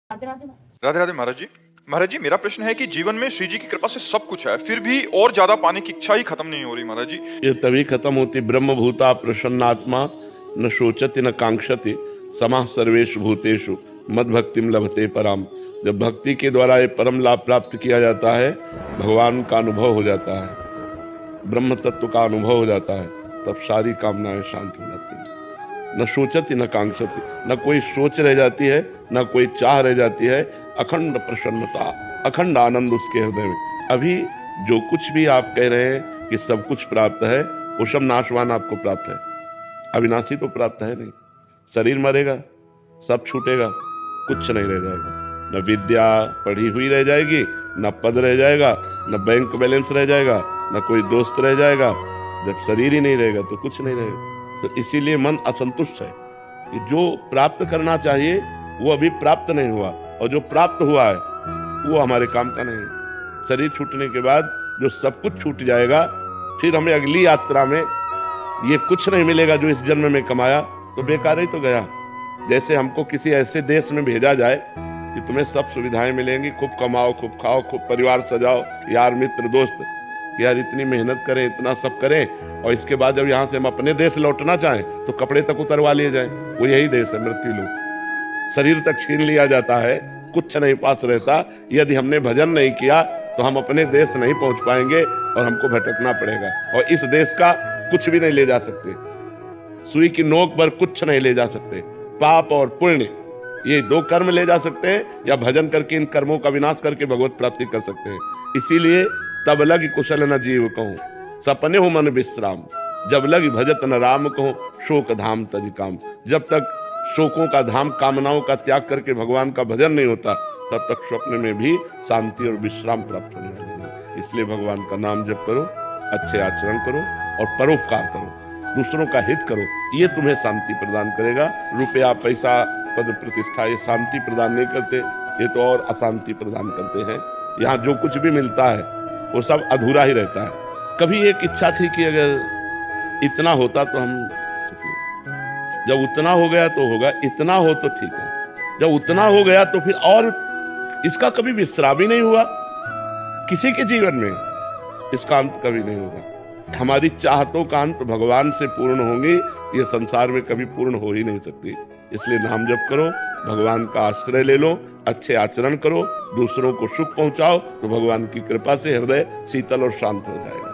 राधे राधे महाराज। राधे राधे महाराज जी। महाराज जी, मेरा प्रश्न है कि जीवन में श्री जी की कृपा से सब कुछ है, फिर भी और ज्यादा पाने की इच्छा ही खत्म नहीं हो रही महाराज जी। ये तभी खत्म होती ब्रह्म भूता प्रसन्नात्मा न शोचति न कांक्षति समाः सर्वेषु भूतेषु मद भक्तिम लभते पराम। जब भक्ति के द्वारा ये परम लाभ प्राप्त किया जाता है, भगवान का अनुभव हो जाता है, ब्रह्म तत्व का अनुभव हो जाता है, तब सारी कामनाएं शांत हो जाती हैं। न शोचति न कांक्षति, न कोई सोच रह जाती है, न कोई चाह रह जाती है। अखंड प्रसन्नता, अखंड आनंद उसके हृदय में। अभी जो कुछ भी आप कह रहे हैं कि सब कुछ प्राप्त है, वो सब नाशवान आपको प्राप्त है, अविनाशी तो प्राप्त है नहीं। शरीर मरेगा, सब छूटेगा, कुछ नहीं रह जाएगा। न विद्या पढ़ी हुई रह जाएगी, न पद रह जाएगा, न बैंक बैलेंस रह जाएगा, न कोई दोस्त रह जाएगा। जब शरीर ही नहीं रहेगा तो कुछ नहीं रहेगा। तो इसीलिए मन असंतुष्ट है कि जो प्राप्त करना चाहिए वो अभी प्राप्त नहीं हुआ, और जो प्राप्त हुआ है वो हमारे काम का नहीं है। शरीर छूटने के बाद जो सब कुछ छूट जाएगा, फिर हमें अगली यात्रा में ये कुछ नहीं मिलेगा जो इस जन्म में कमाया, तो बेकार ही तो गया। जैसे हमको किसी ऐसे देश में भेजा जाए कि तुम्हें सब सुविधाएं मिलेंगी, खूब कमाओ, खूब खाओ, खूब परिवार सजाओ, यार मित्र दोस्त, यार इतनी मेहनत करें, इतना सब करें, और इसके बाद जब यहाँ से हम अपने देश लौटना चाहें तो कपड़े तक उतरवा लिए जाएं। वो यही देश है मृत्यु लोक। शरीर तक छीन लिया जाता है, कुछ नहीं पास रहता। यदि हमने भजन नहीं किया तो हम अपने देश नहीं पहुंच पाएंगे और हमको भटकना पड़ेगा। और इस देश का कुछ भी नहीं ले जा सकते, सुई की नोक पर कुछ नहीं ले जा सकते। पाप और पुण्य, ये दो कर्म ले जा सकते हैं, या भजन करके इन कर्मों का विनाश करके भगवत प्राप्ति कर सकते हैं। इसीलिए तब लग कुशल न जीव कहूं, सपने हो मन विश्राम, जब लग भजत न राम कहूं, शोक धाम तज काम। जब तक शोकों का धाम, कामनाओं का त्याग करके भगवान का भजन नहीं होता, तब तक स्वप्न में भी शांति और विश्राम प्राप्त होने वाली है। इसलिए भगवान का नाम जप करो, अच्छे आचरण करो और परोपकार करो, दूसरों का हित करो। ये तुम्हें शांति प्रदान करेगा। रुपया, पैसा, पद प्रतिष्ठा ये शांति प्रदान नहीं करते, ये तो और अशांति प्रदान करते हैं। यहाँ जो कुछ भी मिलता है वो सब अधूरा ही रहता है। कभी एक इच्छा थी कि अगर इतना होता तो हम सुखी। जब उतना हो गया तो होगा, इतना हो तो ठीक है। जब उतना हो गया तो फिर और इसका कभी विश्राम ही नहीं हुआ। किसी के जीवन में इसका अंत कभी नहीं होगा। हमारी चाहतों का अंत भगवान से पूर्ण होंगी, ये संसार में कभी पूर्ण हो ही नहीं सकती। इसलिए नाम जप करो, भगवान का आश्रय ले लो, अच्छे आचरण करो, दूसरों को सुख पहुंचाओ, तो भगवान की कृपा से हृदय शीतल और शांत हो जाएगा।